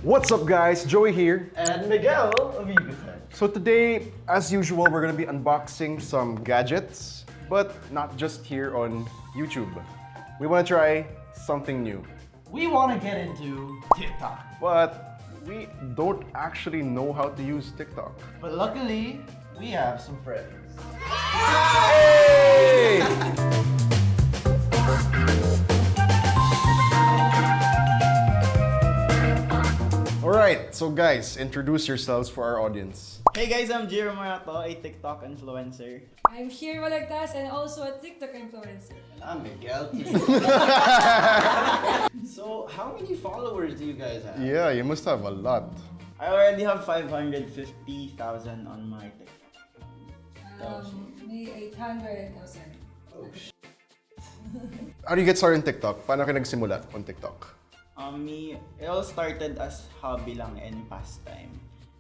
What's up guys, Joey here. And Miguel of YugaTech. So today, as usual, we're gonna be unboxing some gadgets, but not just here on YouTube. We wanna try something new, We want to get into TikTok. but we don't actually know how to use TikTok. But luckily, we have some friends. Hey! Alright, so guys, introduce yourselves for our audience. Hey guys, I'm Jiro Morato, a TikTok influencer. I'm Shyr Balagtas and also a TikTok influencer. I'm Miguel. So, how many followers do you guys have? Yeah, you must have a lot. I already have 550,000 on my TikTok. May 800,000. Oh, How do you get started on TikTok? Paano ka nagsimula on TikTok? It all started as hobby lang and pastime.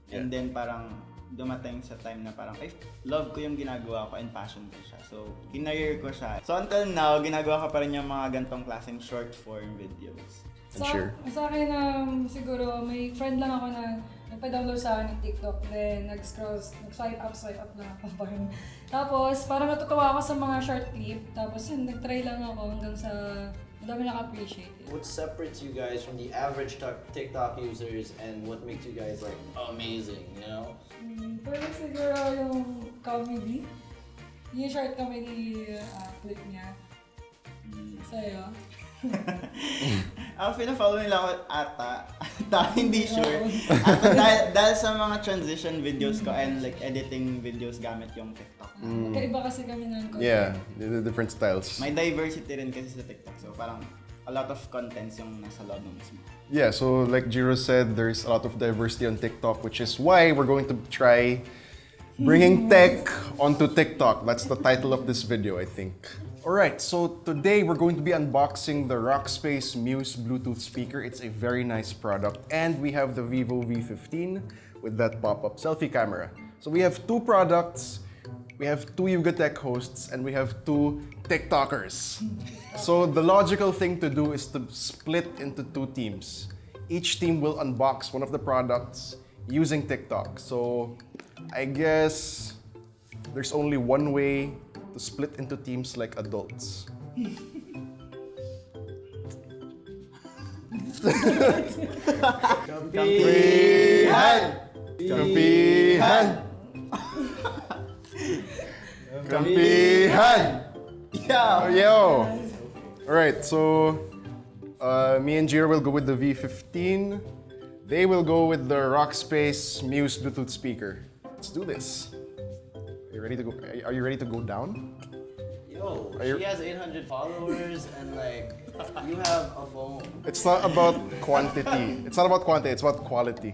And then parang dumating sa time na parang, ay, love ko yung ginagawa ko and passion ko siya. So, kinareer ko siya. So until now, ginagawa ko pa rin yung mga gantong klaseng short form videos. And Shyr? Sa akin, siguro may friend lang ako na nagpa-download sa akin ng TikTok. Then, nag-swipe up lang ako. Tapos, parang natutuwa ako sa mga short clip. Tapos yun, nag-try lang ako hanggang sa dami naka-appreciate it. What separates you guys from the average TikTok users and what makes you guys like amazing, you know? Pero siguro yung comedy. Yung short comedy clip niya. Sa'yo? Ako, pina-follow nila ako ata. Hindi sure. Ata dahil sa mga transition videos ko and like editing videos gamit yung TikTok. Kaiba kasi kami ng content. Yeah, the different styles. May diversity rin kasi sa TikTok. So parang a lot of contents yung nasa loob ng mismo. Yeah, so like Jiro said, there's a lot of diversity on TikTok, which is why we're going to try bringing tech onto TikTok. That's the title of this video, I think. Alright, so today we're going to be unboxing the Rockspace Muse Bluetooth speaker. It's a very nice product. And we have the Vivo V15 with that pop-up selfie camera. So we have two products, we have two YugaTech hosts, and we have two TikTokers. So the logical thing to do is to split into two teams. Each team will unbox one of the products using TikTok. So I guess there's only one way to split into teams like adults. Kampihan! Kampihan! Kampihan! Yo! Alright, so me and Jiro will go with the V15. They will go with the Rockspace Muse Bluetooth speaker. Let's do this. Are you ready to go? Are you ready to go down? Yo, you- she has 800 followers and like, you have a phone. It's not about quantity. It's not about quantity, it's about quality.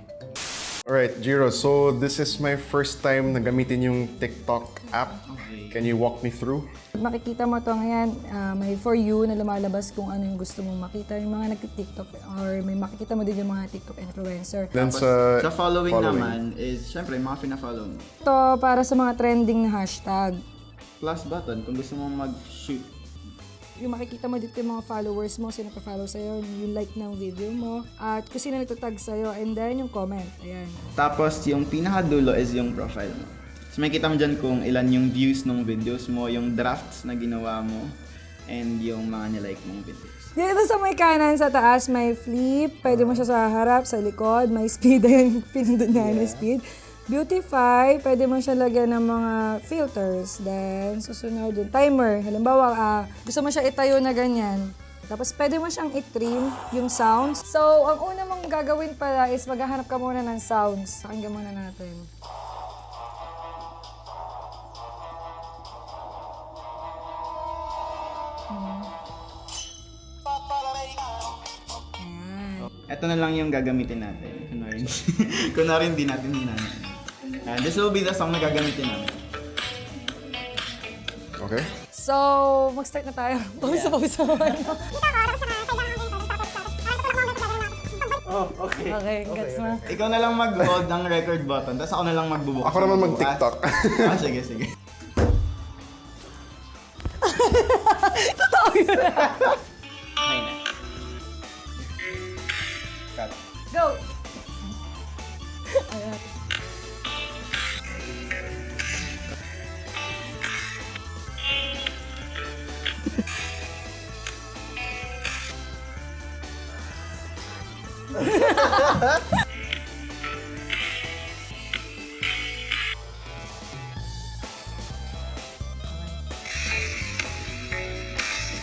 Alright, Jiro, so this is my first time na gamitin yung TikTok app. Okay. Can you walk me through? Makikita mo to ngayon, may For You na lumalabas kung ano yung gusto mong makita, yung mga nag-TikTok or may makikita mo din yung mga TikTok influencer. Then Sa following naman is, syempre, mga pina-follow mo. Ito para sa mga trending na hashtag. Plus button kung gusto mong mag-shoot. Yung makikita mo dito yung mga followers mo, sino pa-follow sa'yo, yung like ng video mo, at kung sino nagtatag sa'yo, and then yung comment. Ayan. Tapos yung pinakadulo is yung profile mo. So makikita mo dyan kung ilan yung views ng videos mo, yung drafts na ginawa mo, and yung mga nilike mong videos. Dito sa may kanan sa taas, may flip. Pwede mo siya sa harap, sa likod. May speed. Ayan, pinindot niya yung speed. Beautify, pwede mo siya lagyan ng mga filters. Then, susunod yung timer. Halimbawa, gusto mo siya itayo na ganyan. Tapos, pwede mo siyang i-trim yung sounds. So, ang una mong gagawin pala is maghahanap ka muna ng sounds. Pakinggan muna natin. Ito na lang yung gagamitin natin. Kunwari hindi natin hinanap. This will be the song na gagamitin natin. Okay. So, mag-start na tayo. Pausa-pausa naman. Oh, okay. Okay, gets mo. Ikaw na lang mag-hold ng record button, tapos ako na lang magbubukas. Ako naman mag-TikTok. Sige, sige. Totoo yun. Okay na. Cut. Go!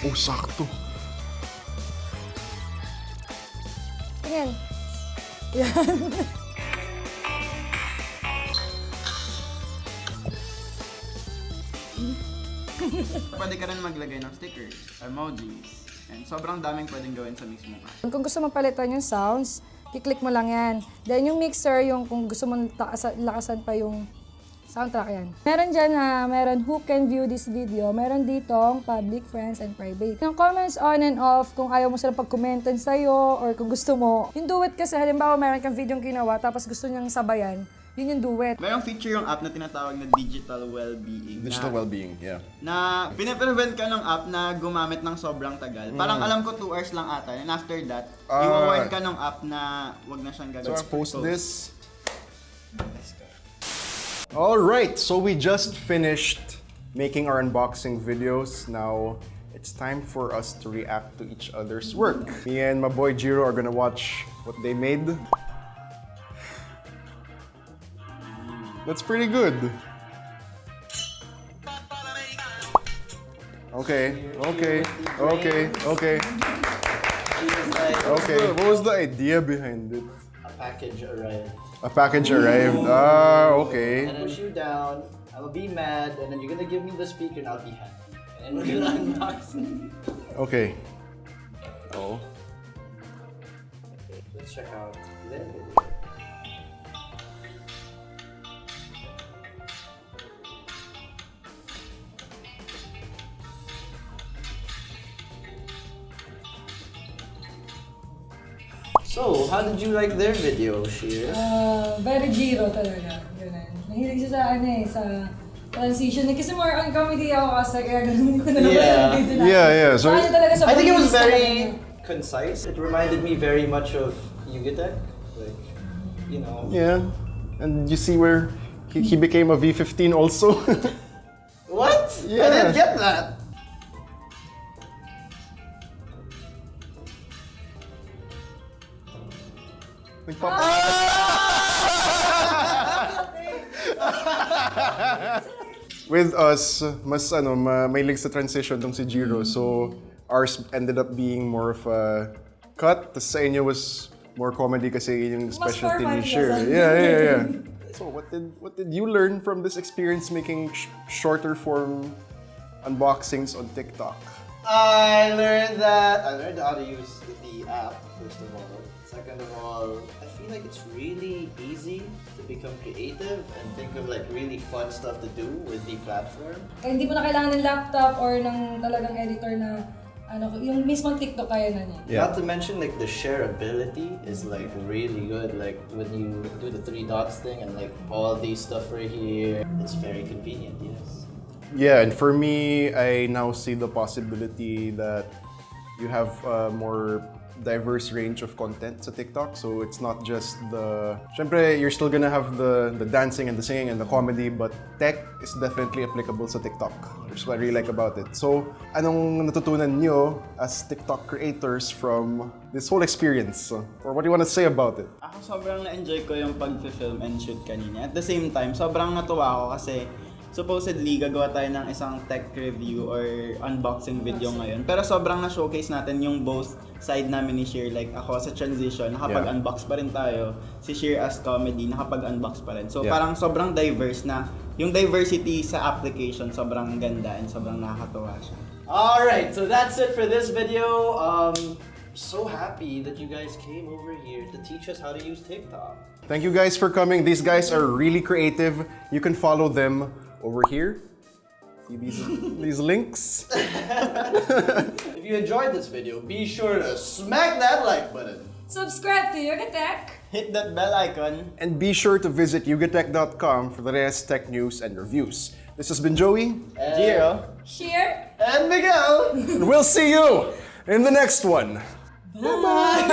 Oh, sakto. Tingin. Yan. Pwede ka rin maglagay ng stickers, emojis, and sobrang daming pwedeng gawin sa mismo app. Kung gusto mo palitan yung sounds, kiklik mo lang yan. Then yung mixer, yung kung gusto mo lakasan pa yung soundtrack yan. Meron dyan na, meron who can view this video. Meron ditong public, friends, and private. Yung comments on and off, kung ayaw mo silang pag-commentan sa'yo, or kung gusto mo. Yung duet kasi, halimbawa meron kang video ginawa, tapos gusto niyang sabayan, yun yung duet. Merong feature yung app na tinatawag na digital well-being. Digital well-being, yeah. Na pinaprevent ka ng app na gumamit ng sobrang tagal. Parang alam ko 2 hours lang ata. And after that, i-warn ka ng app na wag na siyang gagawin. Let's post this. Alright, so we just finished making our unboxing videos. Now, it's time for us to react to each other's work. Me and my boy Jiro are gonna watch what they made. That's pretty good. Okay. It's like Okay, what was the idea behind it? a package arrived. A package arrived. Ah, okay. And I push you down, I will be mad, and then you're gonna give me the speaker and I'll be happy. And then we're gonna unbox it. Okay. Oh. Okay, let's check out their video. So, how did you like their video, Shyr? Very Jiro talaga. Ganun. Mahilig siya sa sa transition. Kasi more on comedy ako kasi kaya ganun ko na naman Yeah. yung video na. Yeah. So, Talaga sa I think it was police very talaga. concise. It reminded me very much of YugaTech. Like, you know. yeah. And you see where he became a V15 also. What? Yeah. I didn't get that. With us, mas mahilig sa transition tong si Jiro. So, ours ended up being more of a cut. Tas sa inyo was more comedy kasi yun yung specialty ni formal Shyr. kasi. Yeah. So, what did you learn from this experience making shorter form unboxings on TikTok? I learned how to use the app, first of all. Second of all, I feel like it's really easy to become creative and think of like really fun stuff to do with the platform. Kaya hindi mo na kailangan ng laptop or ng talagang editor na yung mismong TikTok kaya na niya. Yeah. Not to mention like the shareability is like really good. Like when you do the 3 dots thing and like all these stuff right here, it's very convenient, yes. Yeah, and for me, I now see the possibility that you have a more diverse range of content sa TikTok. So it's not just syempre, you're still gonna have the dancing and the singing and the comedy, but tech is definitely applicable sa TikTok. That's what I really like about it. So, anong natutunan nyo as TikTok creators from this whole experience? Or what do you want to say about it? Ako sobrang na-enjoy ko yung pag-film and shoot kanina. At the same time, sobrang natuwa ako kasi supposedly gagawa tayo ng isang tech review or unboxing video ngayon. Pero sobrang na-showcase natin yung both side namin ni Shyr. Like ako sa transition, nakapag-unbox pa rin tayo. Si Shyr as comedy, nakapag-unbox pa rin. So parang sobrang diverse na. Yung diversity sa application, sobrang ganda and sobrang nakakatuwa siya. Alright, so that's it for this video. So happy that you guys came over here to teach us how to use TikTok. Thank you guys for coming. These guys are really creative. You can follow them over here. See these links? If you enjoyed this video, be sure to smack that like button. Subscribe to YugaTech! Hit that bell icon. And be sure to visit yugatech.com for the latest tech news and reviews. This has been Joey, Jiro. Shyr! And Miguel! and we'll see you in the next one. Bye!